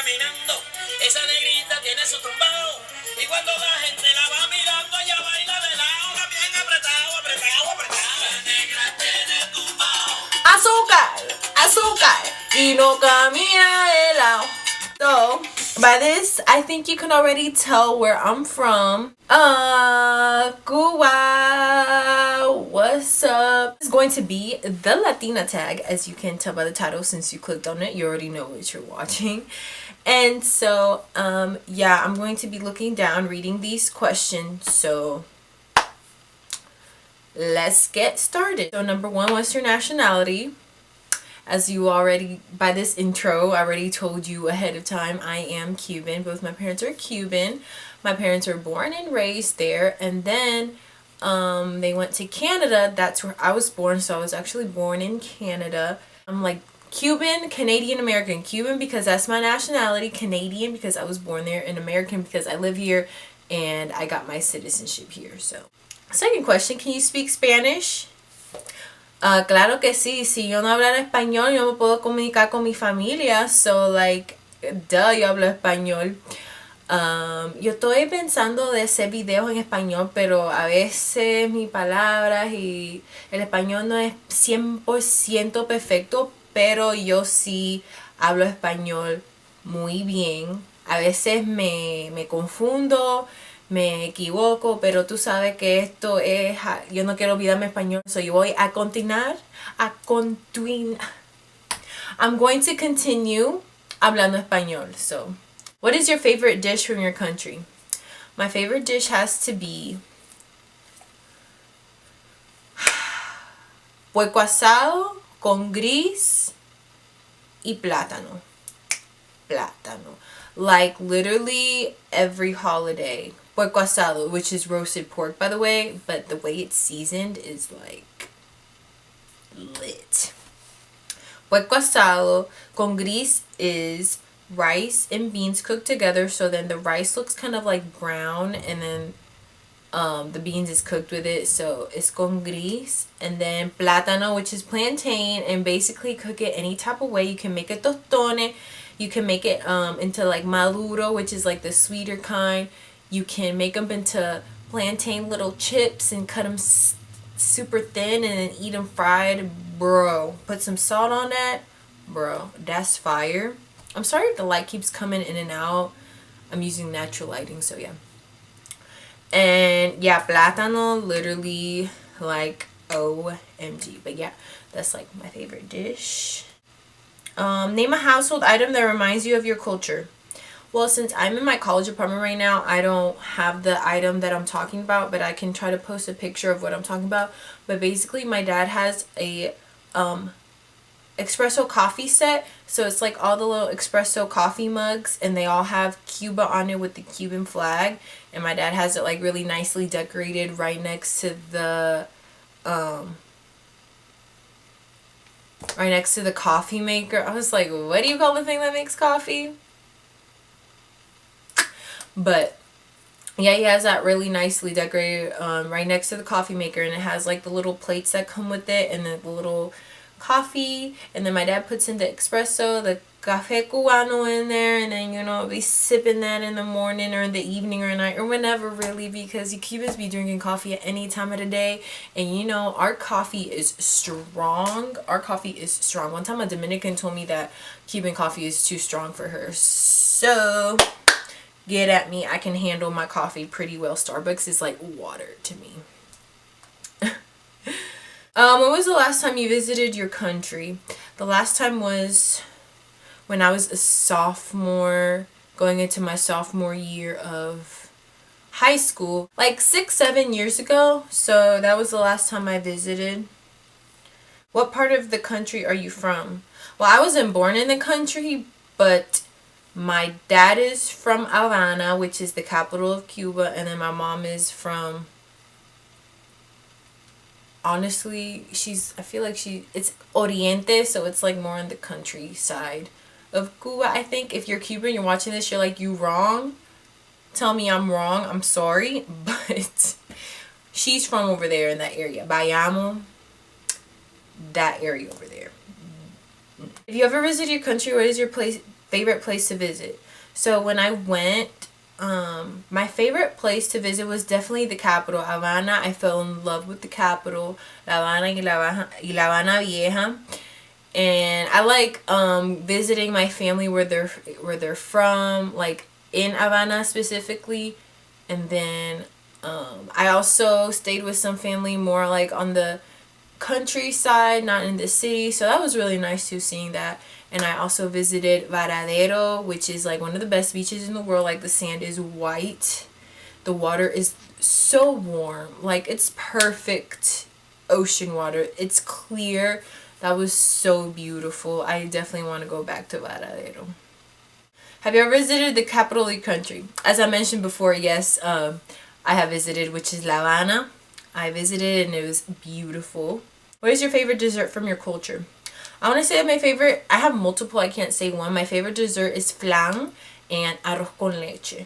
caminando, esa negrita tiene su tumbao. Y cuando la gente la va mirando, ella baila de lado, bien apretado, apretado, apretado. La negra tiene tumbao. Azúcar, azúcar, y no camina de lado. So, by this, I think you can already tell where I'm from. Cuba, what's up? It's going to be the Latina Tag, as you can tell by the title. Since you clicked on it, you already know what you're watching. And so, yeah, I'm going to be looking down, reading these questions. So, let's get started. So, number one, what's your nationality? As you already, by this intro, I already told you ahead of time, I am Cuban. Both my parents are Cuban. My parents were born and raised there. And then they went to Canada. That's where I was born. So I was actually born in Canada. I'm like Cuban, Canadian, American. Cuban because that's my nationality. Canadian because I was born there. And American because I live here and I got my citizenship here. So, second question, can you speak Spanish? Claro que sí. Si yo no hablara español, yo me puedo comunicar con mi familia. So, like, duh, yo hablo español. Yo estoy pensando de hacer videos en español, pero a veces mis palabras y el español no es 100% perfecto, pero yo sí hablo español muy bien. A veces me confundo, me equivoco, pero tú sabes que esto es, yo no quiero olvidarme español, so yo voy a continuar, I'm going to continue hablando español. So, what is your favorite dish from your country? My favorite dish has to be puerco asado con gris y plátano. Plátano. Like literally every holiday. Puerco asado, which is roasted pork, by the way, but the way it's seasoned is like lit. Puerco asado con gris is rice and beans cooked together, so then the rice looks kind of like brown, and then the beans is cooked with it, so it's con gris. And then plátano, which is plantain, and basically cook it any type of way. You can make it tostones, you can make it into like maduro, which is like the sweeter kind. You can make them into plantain little chips and cut them super thin and then eat them fried. Bro, put some salt on that. Bro, that's fire. I'm sorry if the light keeps coming in and out. I'm using natural lighting, so yeah. And yeah, plátano, literally like OMG. But yeah, that's like my favorite dish. Name a household item that reminds you of your culture. Well, since I'm in my college apartment right now, I don't have the item that I'm talking about, but I can try to post a picture of what I'm talking about. But basically, my dad has a espresso coffee set, so it's like all the little espresso coffee mugs, and they all have Cuba on it with the Cuban flag, and my dad has it like really nicely decorated right next to the coffee maker. I was like, what do you call the thing that makes coffee? But yeah, he has that really nicely decorated right next to the coffee maker, and it has like the little plates that come with it, and then the little coffee, and then my dad puts in the espresso, the café cubano in there, and then, you know, be sipping that in the morning or in the evening or night or whenever, really, because you Cubans be drinking coffee at any time of the day. And you know, our coffee is strong. One time a Dominican told me that Cuban coffee is too strong for her, so get at me. I can handle my coffee pretty well. Starbucks is like water to me. When was the last time you visited your country? The last time was when I was a sophomore, going into my sophomore year of high school. Like 6-7 years ago. So that was the last time I visited. What part of the country are you from? Well, I wasn't born in the country, but my dad is from Havana, which is the capital of Cuba, and then my mom is from, honestly, it's Oriente, so it's like more on the countryside of Cuba, I think. If you're Cuban, you're watching this, you're like, you wrong. Tell me I'm wrong. I'm sorry, but she's from over there in that area. Bayamo, that area over there. If you ever visit your country, what is your favorite place to visit. So when I went, my favorite place to visit was definitely the capital, Havana. I fell in love with the capital, La Habana y La Habana Vieja. And I like visiting my family where they're from, like in Havana specifically. And then I also stayed with some family more like on the countryside, not in the city. So that was really nice too, seeing that. And I also visited Varadero, which is like one of the best beaches in the world. Like the sand is white, the water is so warm, like it's perfect ocean water, it's clear. That was so beautiful. I definitely want to go back to Varadero. Have you ever visited the capital of your country? As I mentioned before, yes, I have visited, which is La Habana. I visited and it was beautiful. What is your favorite dessert from your culture? I want to say my favorite, I have multiple, I can't say one. My favorite dessert is flan and arroz con leche.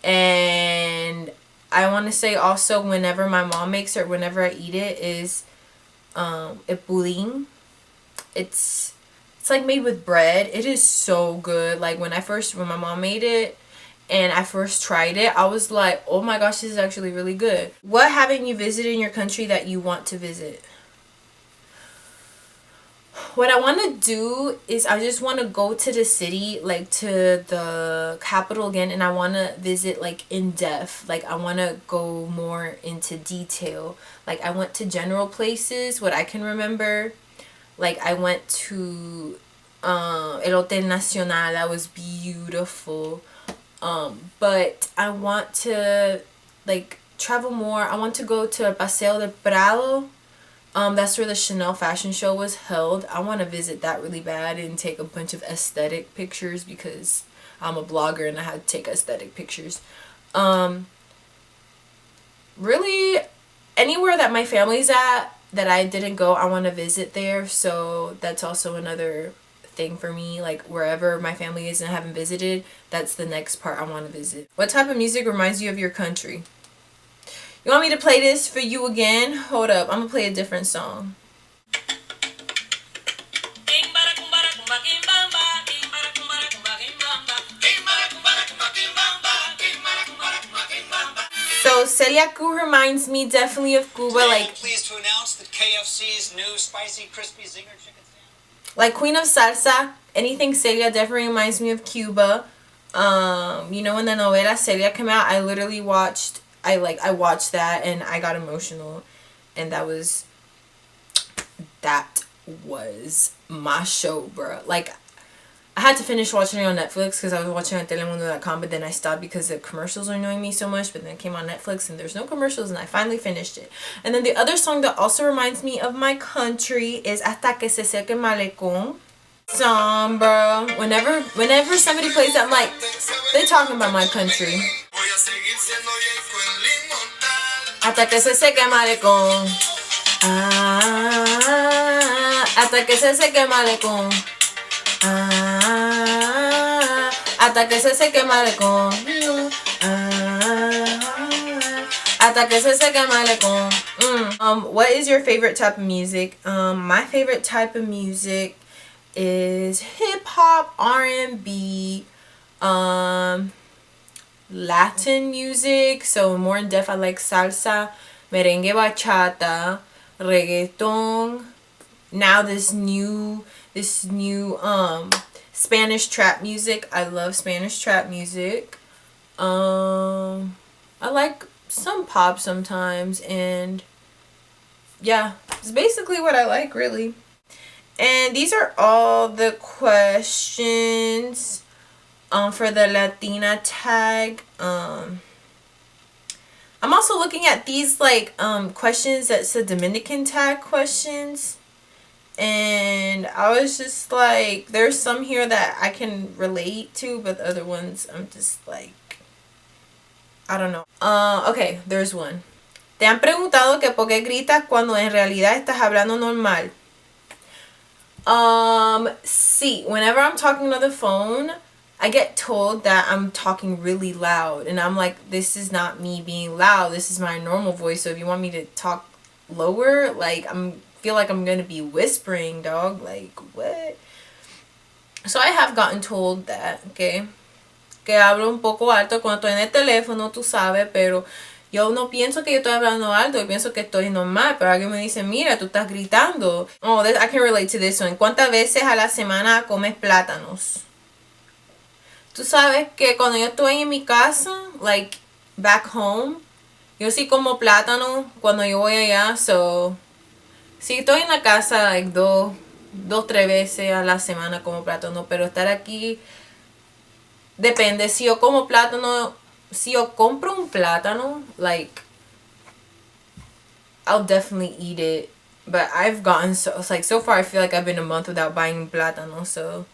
And I want to say also, whenever my mom makes it or whenever I eat it, is el pudín. It's like made with bread. It is so good. Like when my mom made it and I first tried it, I was like, oh my gosh, this is actually really good. What haven't you visited in your country that you want to visit? What I want to do is I just want to go to the city, like to the capital again, and I want to visit like in depth. Like I want to go more into detail. Like I went to general places, what I can remember. Like I went to El Hotel Nacional. That was beautiful. But I want to like travel more. I want to go to Paseo del Prado. That's where the Chanel fashion show was held. I want to visit that really bad and take a bunch of aesthetic pictures because I'm a blogger and I had to take aesthetic pictures. Really, anywhere that my family's at that I didn't go, I want to visit there. So that's also another thing for me. Like wherever my family is and I haven't visited, that's the next part I want to visit. What type of music reminds you of your country? You want me to play this for you again? Hold up, I'm gonna play a different song. So Celia Cruz reminds me definitely of Cuba. Like, pleased to announce that KFC's new spicy crispy zinger chicken sandwich. Like Queen of Salsa, anything Celia definitely reminds me of Cuba. You know, when the novela Celia came out, I literally watched that and I got emotional, and that was my show, bro. Like I had to finish watching it on Netflix because I was watching it on telemundo.com, but then I stopped because the commercials are annoying me so much. But then it came on Netflix and there's no commercials, and I finally finished it. And then the other song that also reminds me of my country is Hasta que se seque malecón. Song, bro. Whenever somebody plays that, I'm like, they talking about my country. Hasta que se seque malecón. Hasta que se seque malecón. Hasta que se seque malecón. Hasta que se seque malecón. What is your favorite type of music? My favorite type of music is hip hop, R&B, Latin music. So more in depth, I like salsa, merengue, bachata, reggaeton. Now this new Spanish trap music. I love Spanish trap music. I like some pop sometimes, and yeah, it's basically what I like, really. And these are all the questions for the Latina tag. I'm also looking at these like questions that said Dominican tag questions. And I was just like, there's some here that I can relate to, but the other ones I'm just like, I don't know. Okay, there's one. ¿Te han preguntado que por qué gritas cuando en realidad estás hablando normal? See, whenever I'm talking on the phone, I get told that I'm talking really loud, and I'm like, this is not me being loud. This is my normal voice. So if you want me to talk lower, like feel like I'm gonna be whispering, dog. Like what? So I have gotten told that, okay, que hablo un poco alto cuando estoy en el teléfono, tú sabes, pero yo no pienso que yo estoy hablando alto, yo pienso que estoy normal, pero alguien me dice, mira, tú estás gritando. Oh, I can relate to this one. ¿Cuántas veces a la semana comes plátanos? Tú sabes que cuando yo estoy en mi casa, like, back home, yo sí como plátano cuando yo voy allá, so, si estoy en la casa, like, dos, tres veces a la semana como plátano, pero estar aquí depende. Si yo como plátano, si yo compro un plátano, like, I'll definitely eat it. But I've gotten so, it's like, so far I feel like I've been a month without buying plátano, so,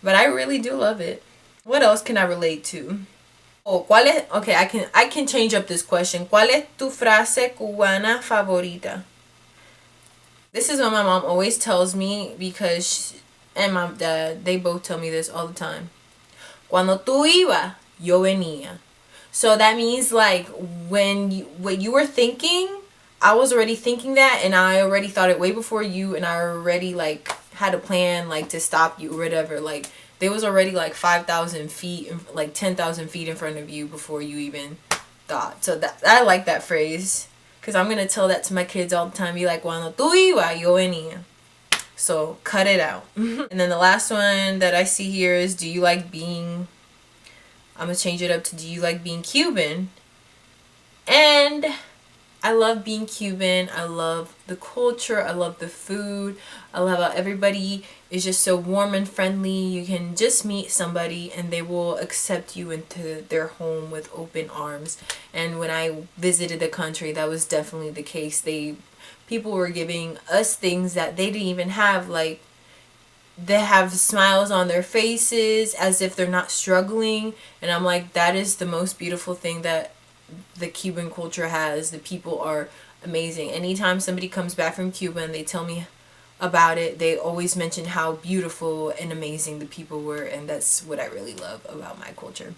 but I really do love it. What else can I relate to? Oh, ¿cuál es? Okay, I can change up this question. ¿Cuál es tu frase cubana favorita? This is what my mom always tells me because and my dad, they both tell me this all the time. Cuando tú ibas, yo venía. So that means like what you were thinking, I was already thinking that, and I already thought it way before you, and I already like had a plan like to stop you or whatever. Like there was already like 5,000 feet, like 10,000 feet in front of you before you even thought. So that I like that phrase because I'm gonna tell that to my kids all the time. Be like, cuando tú ibas, yo venía. So cut it out. And then the last one that I see here is, do you like being, I'm going to change it up to, do you like being Cuban? And I love being Cuban. I love the culture. I love the food. I love how everybody is just so warm and friendly. You can just meet somebody and they will accept you into their home with open arms. And when I visited the country, that was definitely the case. People were giving us things that they didn't even have, like they have smiles on their faces as if they're not struggling, and I'm like, that is the most beautiful thing that the Cuban culture has. The people are amazing. Anytime somebody comes back from Cuba and they tell me about it, they always mention how beautiful and amazing the people were, and that's what I really love about my culture.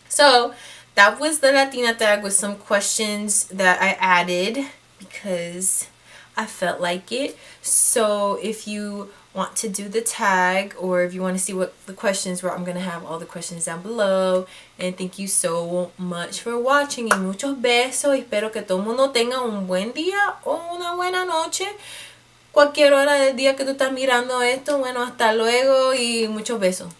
So that was the Latina Tag with some questions that I added because I felt like it. So if you want to do the tag, or if you want to see what the questions were, I'm going to have all the questions down below. And thank you so much for watching, y muchos besos. Espero que todo el mundo tenga un buen día o una buena noche. Cualquier hora del día que tú estás mirando esto, bueno, hasta luego y muchos besos.